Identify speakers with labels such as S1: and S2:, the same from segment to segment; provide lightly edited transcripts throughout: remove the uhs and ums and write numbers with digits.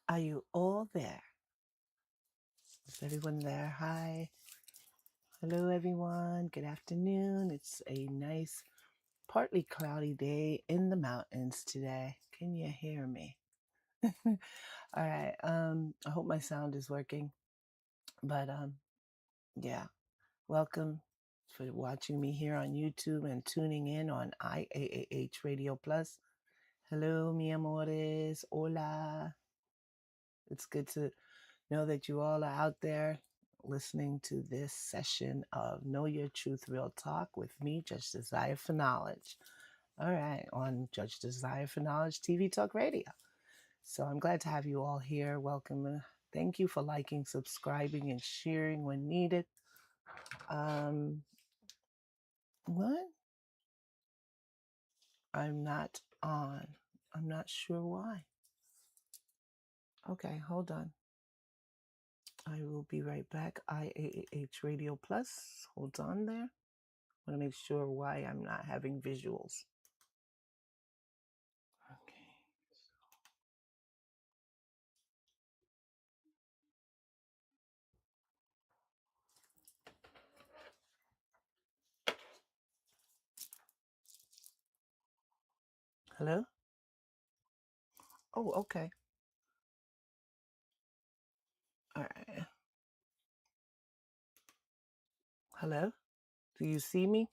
S1: Are you all there? Is everyone there? Hi. Hello, everyone. Good afternoon. It's a nice, partly cloudy day in the mountains today. Can you hear me? All right. I hope my sound is working. But yeah. Welcome for watching me here on YouTube and tuning in on IAAH Radio Plus. Hello, mi amores. Hola. It's good to know that you all are out there listening to this session of Know Your Truth Real Talk with me, Judge Desire for Knowledge. All right, on Judge Desire for Knowledge TV Talk Radio. So I'm glad to have you all here. Welcome. Thank you for liking, subscribing, and sharing when needed. What? I'm not on. I'm not sure why. Okay, hold on. I will be right back. IAAH Radio Plus. Hold on there. I want to make sure why I'm not having visuals. Okay. Hello? Oh, okay. All right. Hello? Do you see me?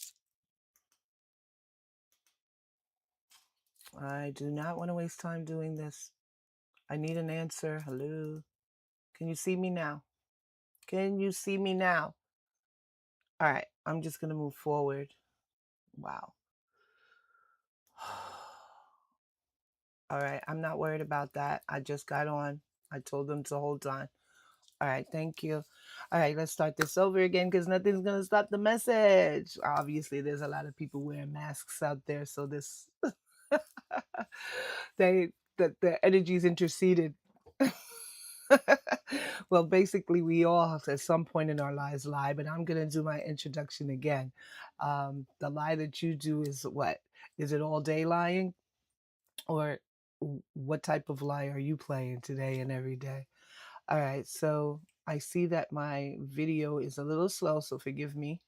S1: I do not want to waste time doing this. I need an answer. Hello? Can you see me now? Can you see me now? All right. I'm just going to move forward. Wow. All right. I'm not worried about that. I just got on. I told them to hold on. All right, thank you. All right, let's start this over again because nothing's going to stop the message. Obviously, there's a lot of people wearing masks out there, so this the energy's interceded. Well, basically, we all at some point in our lives lie, but I'm going to do my introduction again. The lie that you do is what? Is it all day lying? Or what type of lie are you playing today and every day? All right, so I see that my video is a little slow, so forgive me.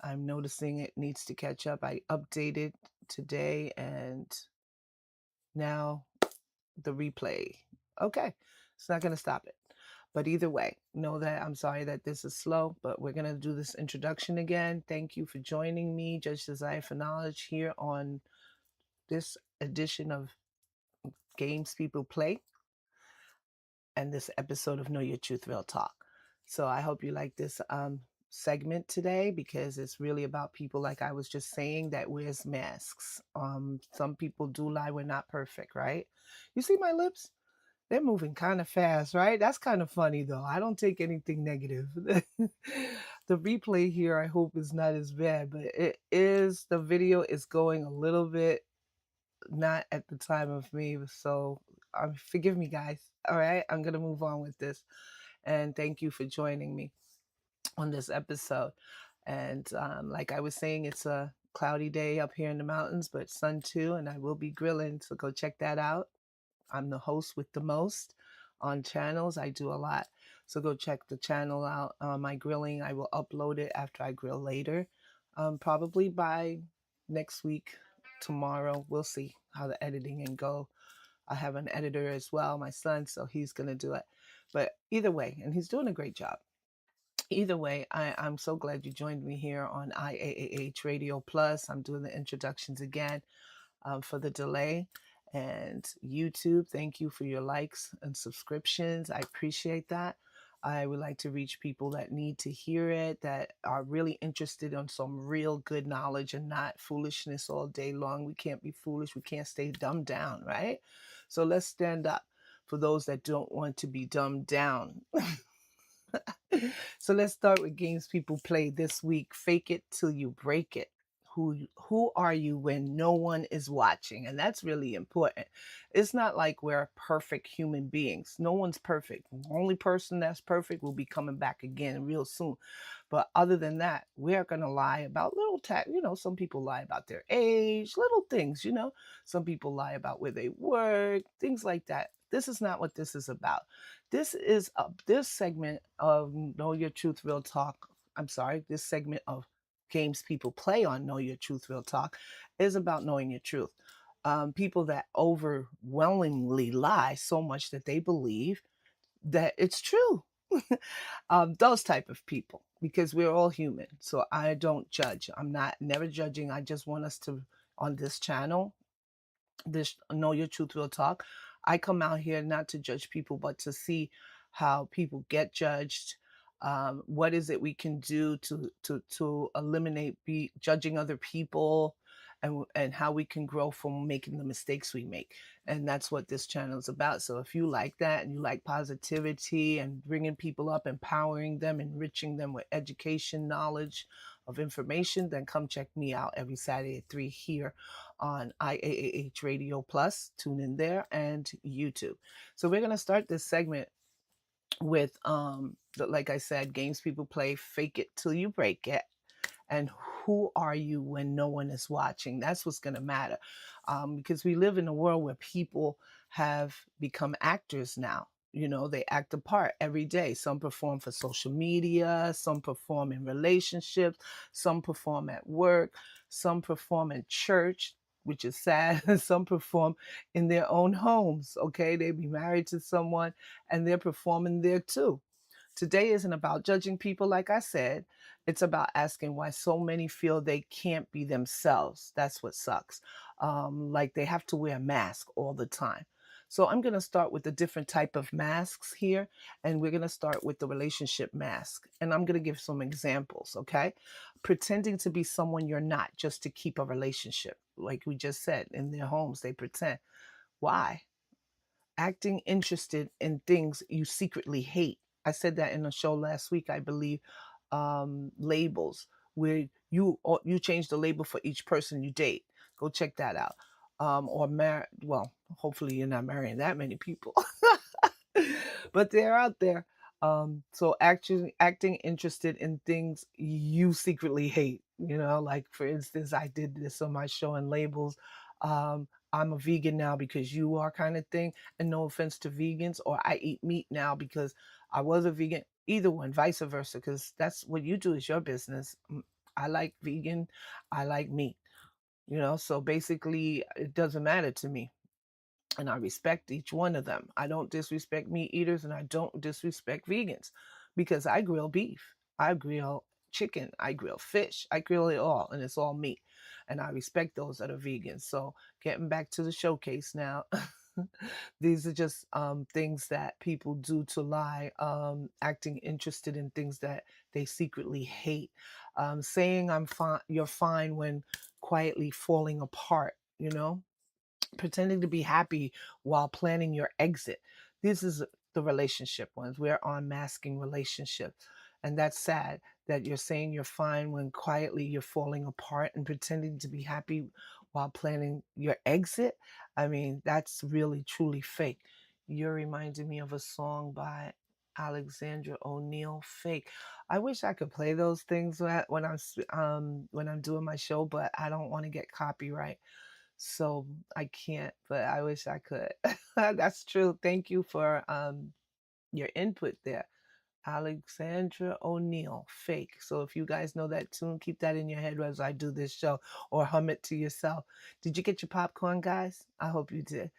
S1: I'm noticing it needs to catch up. I updated today and now the replay. Okay, it's not going to stop it. But either way, know that I'm sorry that this is slow, but we're going to do this introduction again. Thank you for joining me, Judge Desire for Knowledge, here on this edition of Games People Play and this episode of Know Your Truth Real Talk. So I hope you like this segment today because it's really about people, like I was just saying, that wears masks. Some people do lie. We're not perfect, right? You see my lips? They're moving kind of fast, right? That's kind of funny, though. I don't take anything negative. The replay here, I hope, is not as bad, but it is. The video is going a little bit not at the time of me. So forgive me, guys. All right. I'm going to move on with this. And thank you for joining me on this episode. And like I was saying, it's a cloudy day up here in the mountains, but sun too. And I will be grilling. So go check that out. I'm the host with the most on channels. I do a lot. So go check the channel out. My grilling, I will upload it after I grill later. Probably by next week, tomorrow. We'll see how the editing and go. I have an editor as well, my son, so he's going to do it. But either way, and he's doing a great job. Either way, I'm so glad you joined me here on IAAH Radio Plus. I'm doing the introductions again for the delay. And YouTube, thank you for your likes and subscriptions. I appreciate that. I would like to reach people that need to hear it, that are really interested in some real good knowledge and not foolishness all day long. We can't be foolish. We can't stay dumbed down, right? So let's stand up for those that don't want to be dumbed down. So let's start with games people play this week. Fake it till you break it. Who are you when no one is watching? And that's really important. It's not like we're perfect human beings. No one's perfect. The only person that's perfect will be coming back again real soon. But other than that, we're going to lie about little some people lie about their age, little things, Some people lie about where they work, things like that. This is not what this is about. This segment of Know Your Truth Real Talk. I'm sorry, this segment of games people play on Know Your Truth Real Talk is about knowing your truth. People that overwhelmingly lie so much that they believe that it's true. Those type of people, because we're all human. So I don't judge. I'm not never judging. I just want us to, on this channel, this Know Your Truth Real Talk, I come out here not to judge people, but to see how people get judged. What is it we can do to eliminate be judging other people, and how we can grow from making the mistakes we make. And that's what this channel is about. So if you like that and you like positivity and bringing people up, empowering them, enriching them with education, knowledge of information, then come check me out every Saturday at 3 here on IAAH Radio Plus. Tune in there, and YouTube. So we're going to start this segment with like I said, games people play, fake it till you break it. And who are you when no one is watching? That's what's going to matter. Because we live in a world where people have become actors now. You know, they act a part every day. Some perform for social media, some perform in relationships, some perform at work, some perform in church, which is sad. Some perform in their own homes. Okay, they be married to someone and they're performing there too. Today isn't about judging people, like I said. It's about asking why so many feel they can't be themselves. That's what sucks. Like they have to wear a mask all the time. So I'm going to start with the different type of masks here, and we're going to start with the relationship mask. And I'm going to give some examples, okay? Pretending to be someone you're not just to keep a relationship. Like we just said, in their homes, they pretend. Why? Acting interested in things you secretly hate. I said that in a show last week, I believe. Labels, where you change the label for each person you date. Go check that out. Or well, hopefully you're not marrying that many people. But they're out there. So acting interested in things you secretly hate. You know, like for instance, I did this on my show in labels. I'm a vegan now because you are, kind of thing. And no offense to vegans, or I eat meat now because I was a vegan. Either one, vice versa, because that's what you do is your business. I like vegan, I like meat. You know, so basically it doesn't matter to me, and I respect each one of them. I don't disrespect meat eaters, and I don't disrespect vegans, because I grill beef, I grill chicken, I grill fish, I grill it all, and it's all meat. And I respect those that are vegans. So getting back to the showcase now. These are just things that people do to lie, acting interested in things that they secretly hate, saying I'm fine, you're fine, when quietly falling apart. You know, pretending to be happy while planning your exit. This is the relationship ones. We're unmasking relationships. And that's sad that you're saying you're fine when quietly you're falling apart and pretending to be happy while planning your exit. I mean, that's really truly fake. You're reminding me of a song by Alexandra O'Neill, Fake. I wish I could play those things when I'm doing my show, but I don't want to get copyright, so I can't, but I wish I could. That's true. Thank you for your input there. Alexandra O'Neill, Fake. So if you guys know that tune, keep that in your head as I do this show, or hum it to yourself. Did you get your popcorn, guys? I hope you did.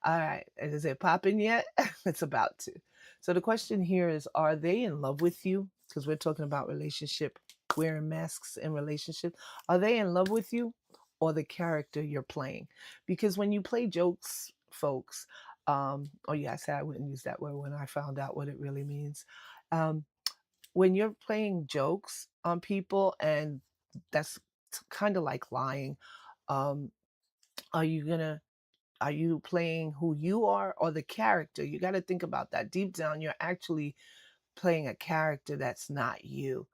S1: All right. Is it popping yet? It's about to. So the question here is, are they in love with you? Because we're talking about relationship, wearing masks in relationships. Are they in love with you, or the character you're playing? Because when you play jokes, folks, oh yeah, I said I wouldn't use that word when I found out what it really means. um, when you're playing jokes on people, and that's kind of like lying, um, are you gonna are you playing who you are or the character? You got to think about that. Deep down, you're actually playing a character that's not you.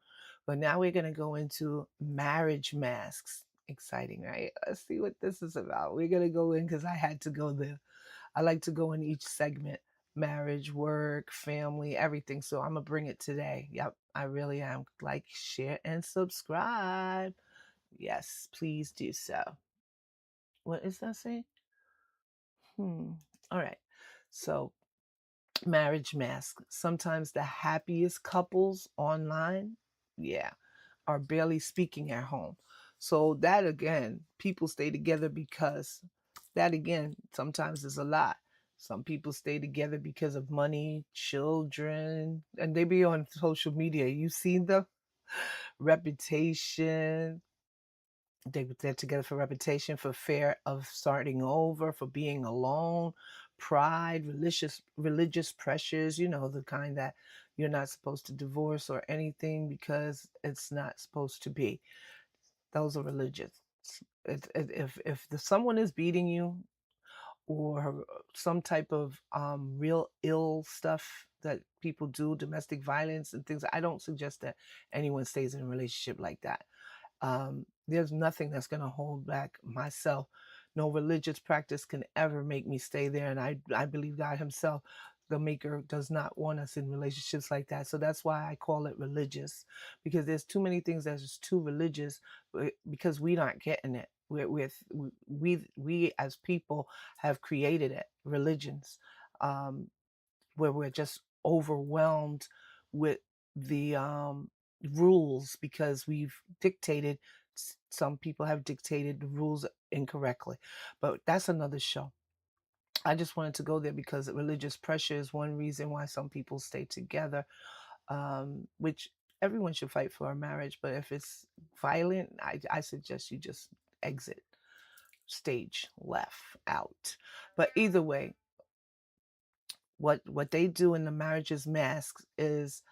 S1: But now we're going to go into marriage masks. Exciting, right? Let's see what this is about. We're going to go in because I had to go there. I like to go in each segment: marriage, work, family, everything. So I'm going to bring it today. Yep, I really am. Like, share, and subscribe. Yes, please do so. What is that saying? Hmm. All right. So, marriage mask. Sometimes the happiest couples online, yeah, are barely speaking at home. So that again, people stay together because that again sometimes is a lie. Some people stay together because of money, children, and they be on social media. You see the reputation, they're together for reputation, for fear of starting over, for being alone, pride, religious pressures, the kind that you're not supposed to divorce or anything because it's not supposed to be. Those are religious. If someone is beating you or some type of real ill stuff that people do, domestic violence and things, I don't suggest that anyone stays in a relationship like that. There's nothing that's going to hold back myself. No religious practice can ever make me stay there. And I believe God Himself, the Maker, does not want us in relationships like that. So that's why I call it religious, because there's too many things that's just too religious because we're not getting it. We as people have created it, religions, um, where we're just overwhelmed with the rules because we've dictated, some people have dictated the rules incorrectly. But that's another show. I just wanted to go there because religious pressure is one reason why some people stay together, which everyone should fight for a marriage. But if it's violent, I suggest you just exit, stage left, out. But either way, what they do in the marriages masks is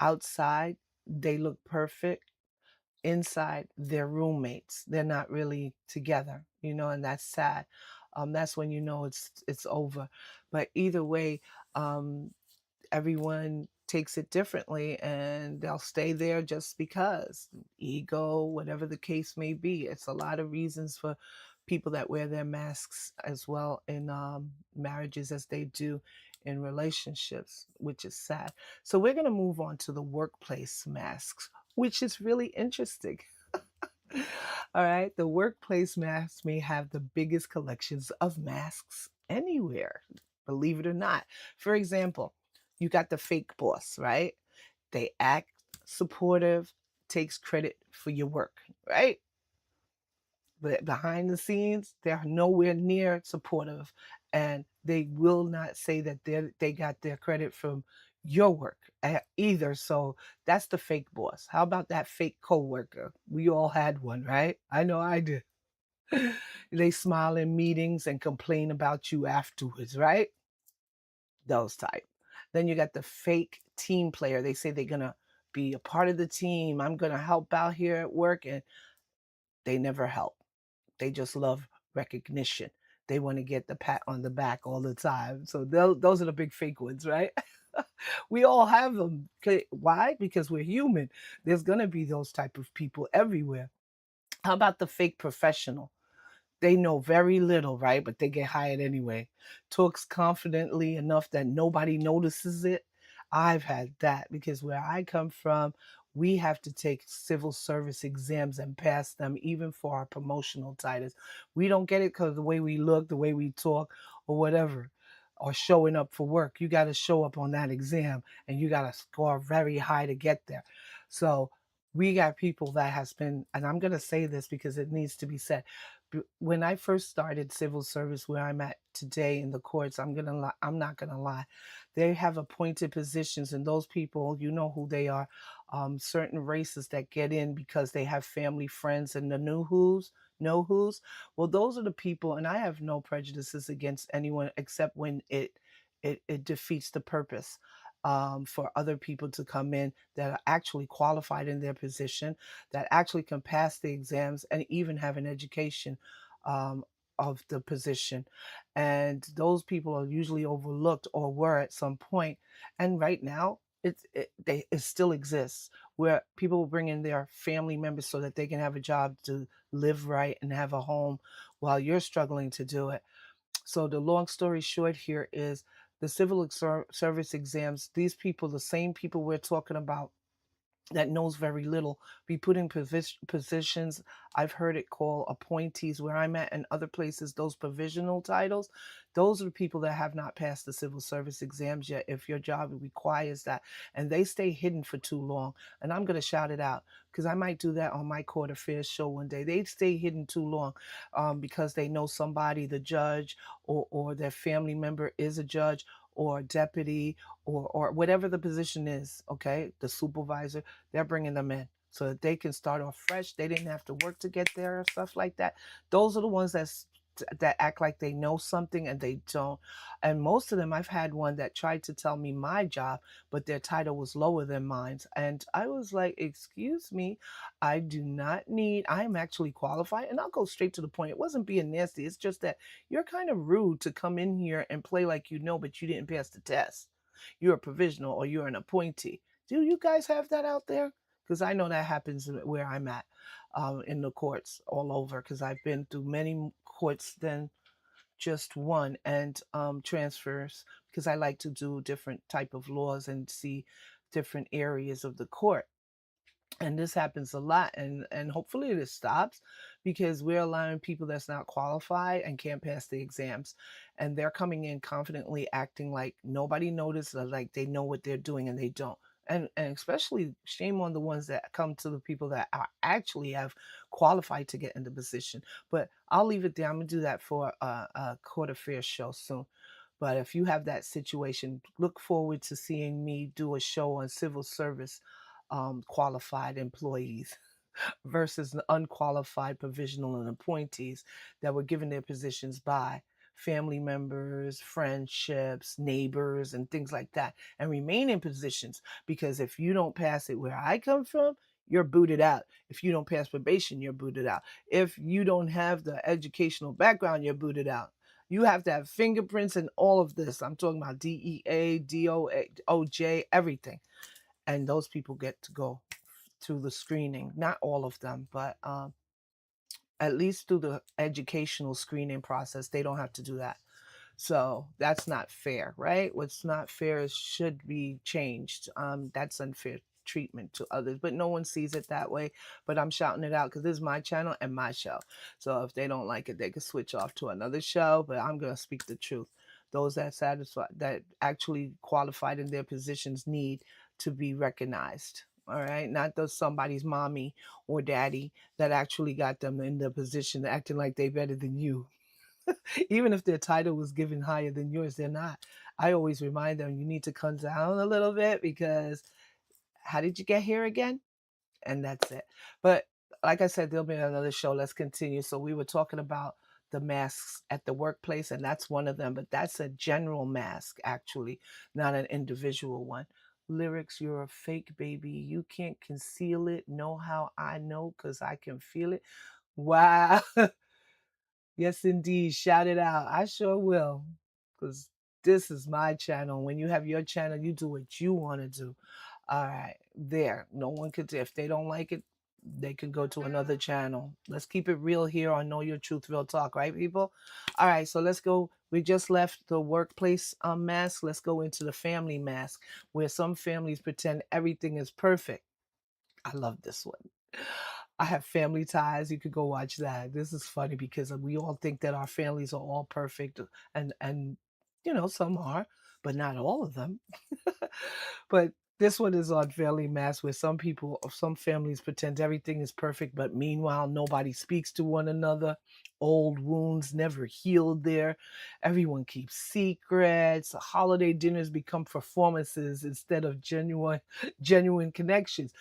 S1: outside they look perfect, inside they're roommates, they're not really together, and that's sad. That's when it's over. But either way, um everyone takes it differently and they'll stay there just because ego, whatever the case may be. It's a lot of reasons for people that wear their masks as well in marriages as they do in relationships, which is sad. So we're going to move on to the workplace masks, which is really interesting. All right, the workplace masks may have the biggest collections of masks anywhere, believe it or not. For example, you got the fake boss, right? They act supportive, takes credit for your work, right? But behind the scenes, they're nowhere near supportive, and they will not say that they got their credit from your work either. So that's the fake boss. How about that fake coworker? We all had one, right? I know I did. They smile in meetings and complain about you afterwards, right? Those type. Then you got the fake team player. They say they're gonna be a part of the team. I'm gonna help out here at work, and they never help. They just love recognition. They want to get the pat on the back all the time. So those are the big fake ones, right? We all have them. Why? Because we're human. There's gonna be those type of people everywhere. How about the fake professional? They know very little, right? But they get hired anyway. Talks confidently enough that nobody notices it. I've had that because where I come from, we have to take civil service exams and pass them even for our promotional titles. We don't get it because the way we look, the way we talk, or whatever, or showing up for work. You got to show up on that exam and you got to score very high to get there. So we got people that has been, and I'm going to say this because it needs to be said, when I first started civil service, where I'm at today in the courts, I'm not gonna lie, they have appointed positions, and those people, you know who they are. Certain races that get in because they have family, friends, and the know who's. Well, those are the people, and I have no prejudices against anyone except when it defeats the purpose. For other people to come in that are actually qualified in their position, that actually can pass the exams and even have an education um, of the position. And those people are usually overlooked or were at some point. And right now, it still exists where people will bring in their family members so that they can have a job to live right and have a home while you're struggling to do it. So the long story short here is the civil service exams, these people, the same people we're talking about that knows very little be put in positions. I've heard it called appointees where I'm at, and other places those provisional titles, those are the people that have not passed the civil service exams yet if your job requires that, and they stay hidden for too long. And I'm going to shout it out because I might do that on my court affairs show one day. They stay hidden too long, because they know somebody, the judge, or their family member is a judge or a deputy, or whatever the position is, okay, the supervisor. They're bringing them in so that they can start off fresh. They didn't have to work to get there or stuff like that. Those are the ones that act like they know something and they don't. And most of them, I've had one that tried to tell me my job, but their title was lower than mine. And I was like, excuse me, I do not need, I'm actually qualified. And I'll go straight to the point. It wasn't being nasty. It's just that you're kind of rude to come in here and play like you know, but you didn't pass the test. You're a provisional or you're an appointee. Do you guys have that out there? Because I know that happens where I'm at, in the courts all over. Because I've been through many courts than just one, and transfers, because I like to do different type of laws and see different areas of the court. And this happens a lot, and hopefully this stops, because we're allowing people that's not qualified and can't pass the exams, and they're coming in confidently acting like nobody noticed, or like they know what they're doing and they don't. And especially shame on the ones that come to the people that are actually have qualified to get in the position. But I'll leave it there. I'm gonna do that for a court affairs show soon. But if you have that situation, look forward to seeing me do a show on civil service, qualified employees versus the unqualified provisional and appointees that were given their positions by family members, friendships, neighbors, and things like that, and remain in positions. Because if you don't pass it where I come from, you're booted out. If you don't pass probation, you're booted out. If you don't have the educational background, you're booted out. You have to have fingerprints and all of this. I'm talking about DEA, DOJ, everything. And those people get to go through the screening. Not all of them, but at least through the educational screening process. They don't have to do that. So that's not fair, right? What's not fair is should be changed. That's unfair treatment to others, but no one sees it that way. But I'm shouting it out because this is my channel and my show. So if they don't like it, they can switch off to another show. But I'm gonna speak the truth. Those that satisfy, that actually qualified in their positions, need to be recognized. All right, not the somebody's mommy or daddy that actually got them in the position acting like they better than you. Even if their title was given higher than yours, they're not. I always remind them, you need to come down a little bit, because how did you get here again? And that's it. But like I said, there'll be another show. Let's continue. So we were talking about the masks at the workplace, and that's one of them, but that's a general mask, actually, not an individual one. Lyrics, you're a fake baby. You can't conceal it. Know how I know, because I can feel it. Wow. Yes, indeed. Shout it out. I sure will. Because this is my channel. When you have your channel, you do what you want to do. All right. There. No one could, if they don't like it, they can go to another channel. Let's keep it real here on Know Your Truth, Real Talk, right, people? All right. So let's go. We just left the workplace mask. Let's go into the family mask, where some families pretend everything is perfect. I love this one. I have family ties. You could go watch that. This is funny because we all think that our families are all perfect, and some are, but not all of them. But this one is on Family Mass, where some people or some families pretend everything is perfect, but meanwhile nobody speaks to one another. Old wounds never healed there. Everyone keeps secrets. Holiday dinners become performances instead of genuine connections.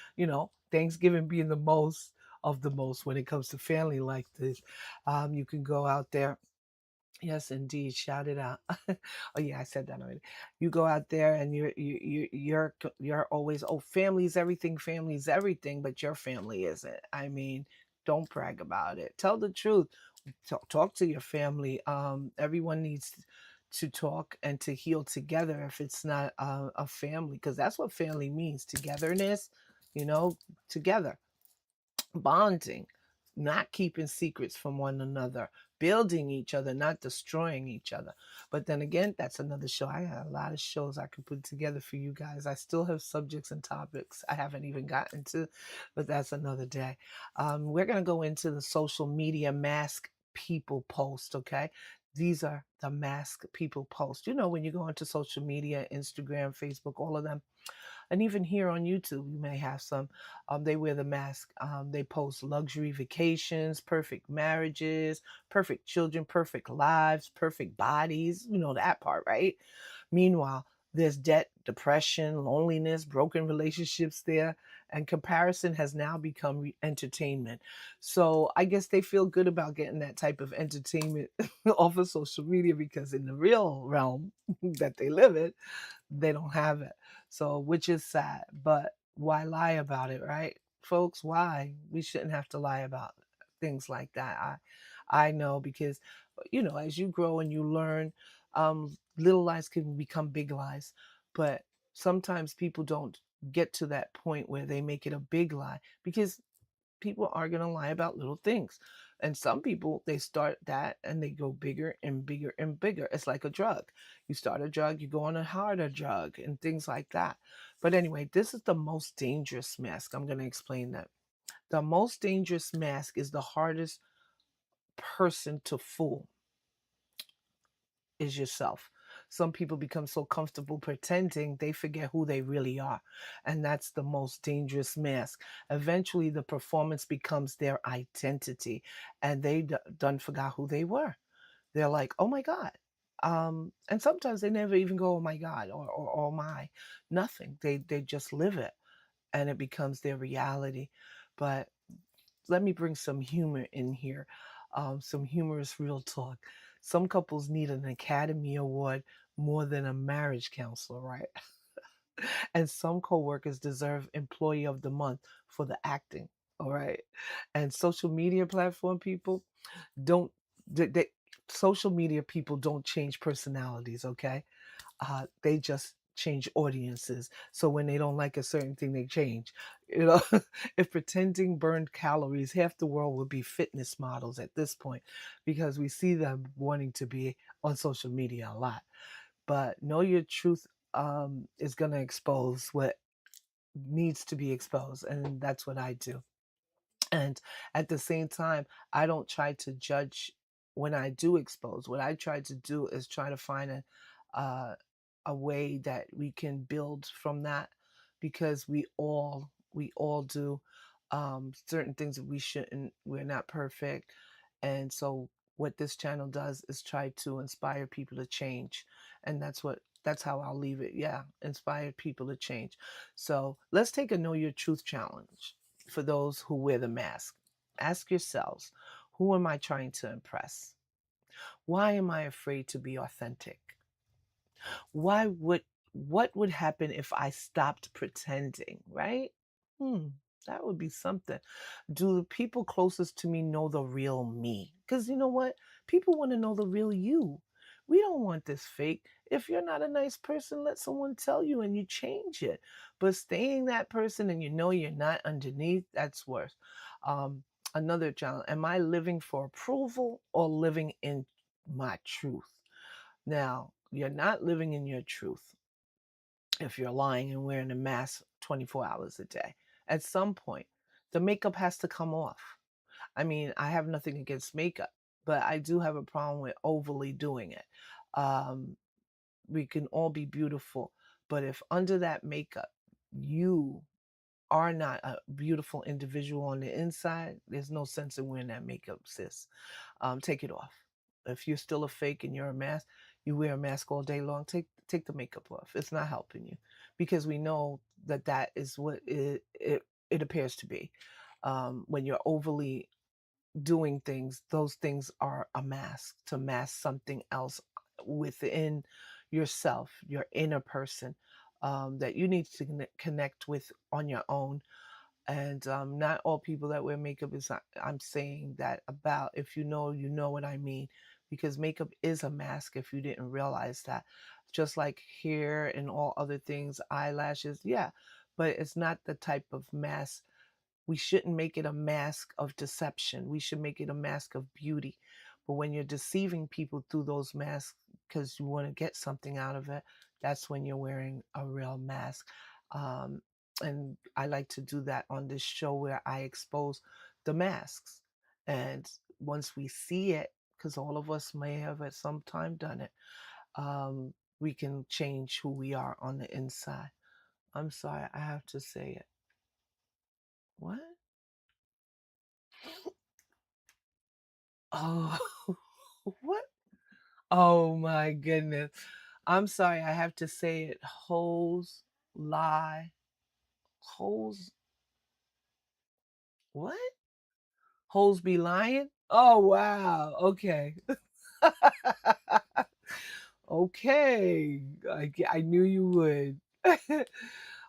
S1: Thanksgiving being the most of the most when it comes to family like this. You can go out there. Yes, indeed. Shout it out. Oh yeah, I said that already. You go out there and you're always, oh, family is everything, but your family isn't. I mean, don't brag about it. Tell the truth. Talk to your family. Everyone needs to talk and to heal together if it's not a family, because that's what family means: togetherness. You know, together, bonding. not keeping secrets from one another, building each other, not destroying each other. But then again, that's another show. I got a lot of shows I could put together for you guys. I still have subjects and topics I haven't even gotten to, but that's another day. We're going to go into the social media mask people post, okay? These are the mask people post. You know, when you go onto social media, Instagram, Facebook, all of them, and even here on YouTube, you may have some. They wear the mask. They post luxury vacations, perfect marriages, perfect children, perfect lives, perfect bodies. You know that part, right? Meanwhile, there's debt, depression, loneliness, broken relationships there, and comparison has now become entertainment. So I guess they feel good about getting that type of entertainment off of social media because in the real realm that they live in, they don't have it. So, which is sad, but why lie about it, right? Folks, why? We shouldn't have to lie about things like that. I know because as you grow and you learn, little lies can become big lies, but sometimes people don't get to that point where they make it a big lie because people are going to lie about little things. And some people, they start that and they go bigger and bigger and bigger. It's like a drug. You start a drug, you go on a harder drug and things like that. But anyway, this is the most dangerous mask. I'm going to explain that. The most dangerous mask is the hardest person to fool is yourself. Some people become so comfortable pretending they forget who they really are. And that's the most dangerous mask. Eventually, the performance becomes their identity and they done forgot who they were. They're like, oh my God. And sometimes they never even go, oh my God, or oh my, nothing. They just live it and it becomes their reality. But let me bring some humor in here, some humorous real talk. Some couples need an Academy Award more than a marriage counselor, right? And some coworkers deserve Employee of the Month for the acting, all right? And social media platform people don't, they social media people don't change personalities, okay? They just change audiences. So when they don't like a certain thing, they change. You know, if pretending burned calories, half the world would be fitness models at this point because we see them wanting to be on social media a lot. But know your truth is going to expose what needs to be exposed. And that's what I do. And at the same time, I don't try to judge when I do expose. What I try to do is try to find uh, a way that we can build from that because we all do certain things that we shouldn't. We're not perfect, and so what this channel does is try to inspire people to change, and that's how I'll leave it. Yeah, inspire people to change. So let's take a know your truth challenge for those who wear the mask. Ask yourselves, who am I trying to impress? Why am I afraid to be authentic? Why would what would happen if I stopped pretending, right? Hmm, that would be something. Do the people closest to me know the real me? Because you know what? People want to know the real you. We don't want this fake. If you're not a nice person, let someone tell you and you change it. But staying that person and you know you're not underneath, that's worse. Um, Another challenge. Am I living for approval or living in my truth? Now, you're not living in your truth if you're lying and wearing a mask 24 hours a day. At some point, the makeup has to come off. I mean, I have nothing against makeup, but I do have a problem with overly doing it. Um, we can all be beautiful, but if under that makeup, you are not a beautiful individual on the inside, there's no sense in wearing that makeup, sis. Take it off. If you're still a fake and you're a mask, you wear a mask all day long. Take the makeup off. It's not helping you because we know that that is what it appears to be. When you're overly doing things, those things are a mask to mask something else within yourself, your inner person that you need to connect with on your own. And not all people that wear makeup is, I'm saying that about, if you know what I mean, because makeup is a mask if you didn't realize that. Just like hair and all other things, eyelashes, yeah, but it's not the type of mask We shouldn't make it a mask of deception. We should make it a mask of beauty. But when you're deceiving people through those masks because you want to get something out of it, that's when you're wearing a real mask. Um, and I like to do that on this show where I expose the masks. And once we see it, because all of us may have at some time done it, we can change who we are on the inside. I'm sorry, I have to say it. What? Oh, what? Oh my goodness. I'm sorry, I have to say it. Hoes lie. Hoes, what? Hoes be lying? Oh, wow. Okay. Okay. I knew you would.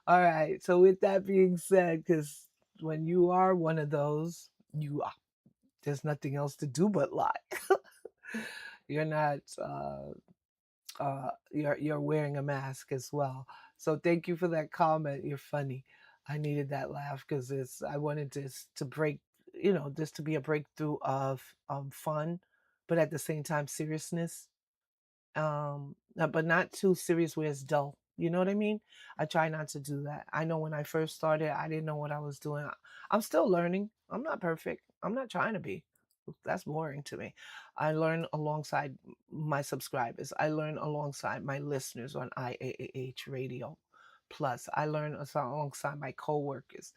S1: All right. So, with that being said, because when you are one of those, there's nothing else to do but lie. You're not you're wearing a mask as well. So thank you for that comment. You're funny. I needed that laugh because it's I wanted this to break, this to be a breakthrough of fun, but at the same time seriousness, but not too serious where it's dull. You know what I mean? I try not to do that. I know when I first started, I didn't know what I was doing. I'm still learning. I'm not perfect. I'm not trying to be. That's boring to me. I learn alongside my subscribers. I learn alongside my listeners on IAAH Radio Plus. I learn alongside my coworkers.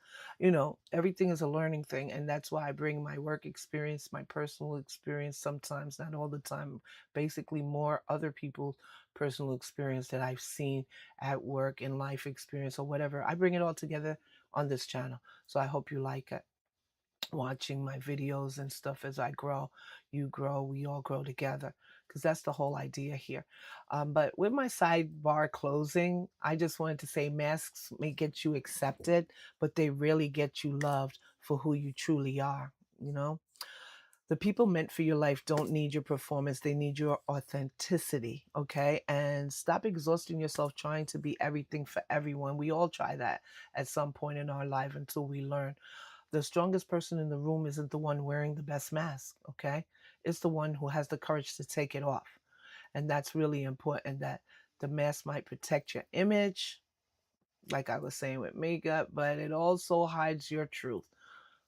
S1: Everything is a learning thing, and that's why I bring my work experience, my personal experience, sometimes, not all the time, basically more other people's personal experience that I've seen at work and life experience or whatever. I bring it all together on this channel. So I hope you like it. Watching my videos and stuff as I grow, you grow, we all grow together. Because that's the whole idea here. But with my sidebar closing, I just wanted to say masks may get you accepted, but they really get you loved for who you truly are. You know, the people meant for your life don't need your performance, they need your authenticity. Okay, and stop exhausting yourself trying to be everything for everyone. We all try that at some point in our life until we learn the strongest person in the room isn't the one wearing the best mask. Okay, it's the one who has the courage to take it off. And that's really important, that the mask might protect your image, like I was saying with makeup, but it also hides your truth.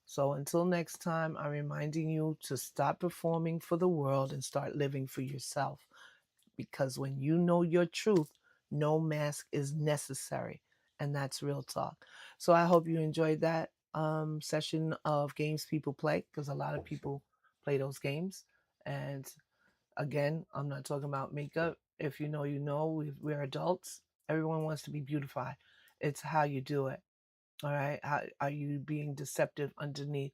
S1: So until next time, I'm reminding you to stop performing for the world and start living for yourself. Because when you know your truth, no mask is necessary. And that's real talk. So I hope you enjoyed that session of games people play, because a lot of people play those games. And again, I'm not talking about makeup. If you know, you know, we're adults. Everyone wants to be beautified. It's how you do it. All right. How are you being deceptive underneath?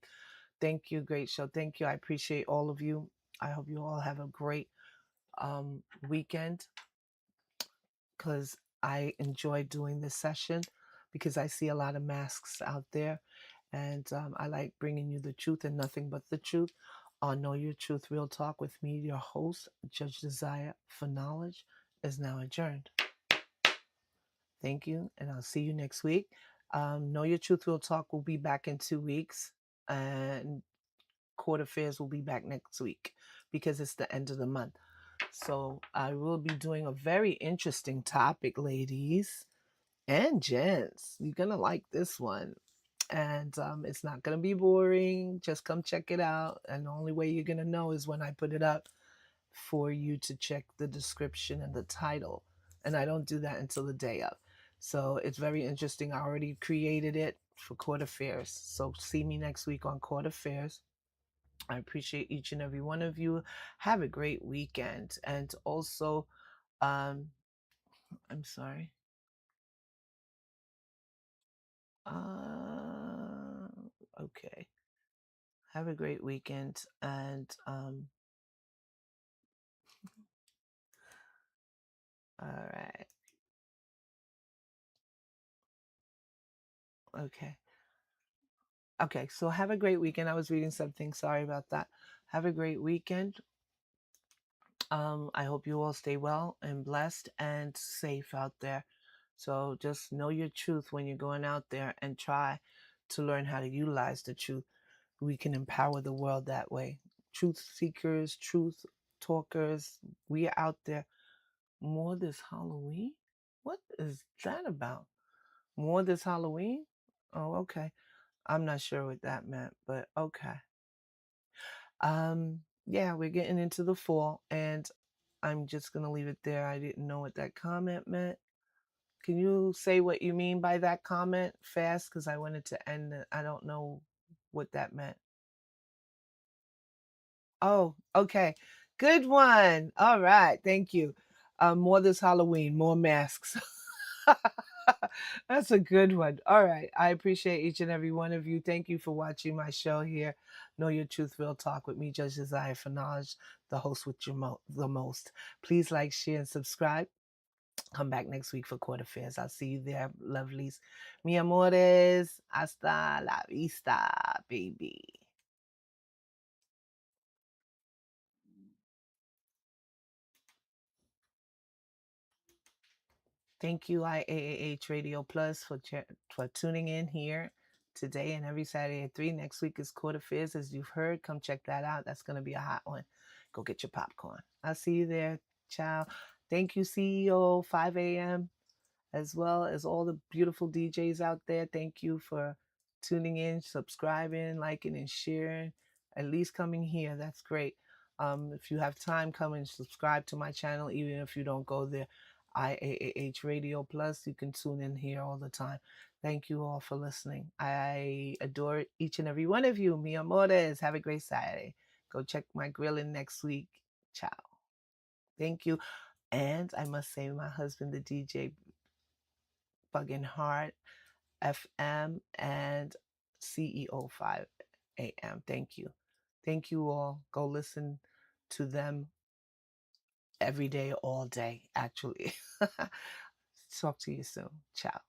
S1: Thank you. Great show. Thank you. I appreciate all of you. I hope you all have a great weekend, because I enjoy doing this session, because I see a lot of masks out there, and I like bringing you the truth and nothing but the truth on Know Your Truth Real Talk with me, your host, Judge Desire for Knowledge, is now adjourned. Thank you, and I'll see you next week. Know Your Truth Real Talk will be back in 2 weeks, and Court Affairs will be back next week because it's the end of the month. So I will be doing a very interesting topic, ladies and gents. You're going to like this one. And it's not going to be boring. Just come check it out. And the only way you're going to know is when I put it up for you to check the description and the title. And I don't do that until the day of. So it's very interesting. I already created it for Court Affairs. So see me next week on Court Affairs. I appreciate each and every one of you. Have a great weekend. And also, um, I'm sorry. Uh, okay. Have a great weekend. And all right. Okay. Okay. So have a great weekend. I was reading something. Sorry about that. Have a great weekend. I hope you all stay well and blessed and safe out there. So just know your truth when you're going out there and try to learn how to utilize the truth. We can empower the world that way. Truth seekers, truth talkers, we are out there more this Halloween. What is that about? More this Halloween? Oh, okay. I'm not sure what that meant, but okay. Yeah, we're getting into the fall, and I'm just gonna leave it there. I didn't know what that comment meant. Can you say what you mean by that comment fast? Because I wanted to end it. I don't know what that meant. Oh, okay. Good one. All right. Thank you. More this Halloween, more masks. That's a good one. All right. I appreciate each and every one of you. Thank you for watching my show here. Know Your Truth, Real Talk with me, Judge Desire for Knowledge, the host with the most. Please like, share, and subscribe. Come back next week for Court Affairs. I'll see you there, lovelies. Mi amores. Hasta la vista, baby. Thank you, IAAH Radio Plus, for tuning in here today and every Saturday at 3. Next week is Court Affairs, as you've heard. Come check that out. That's going to be a hot one. Go get your popcorn. I'll see you there. Ciao. Thank you, CEO, 5 a.m., as well as all the beautiful DJs out there. Thank you for tuning in, subscribing, liking, and sharing. At least coming here. That's great. If you have time, come and subscribe to my channel, even if you don't go there. IAAH Radio Plus. You can tune in here all the time. Thank you all for listening. I adore each and every one of you. Mi amores. Have a great Saturday. Go check my grilling next week. Ciao. Thank you. And I must say, my husband, the DJ, Bugging Heart, FM, and CEO 5 a.m. Thank you. Thank you all. Go listen to them every day, all day, actually. Talk to you soon. Ciao.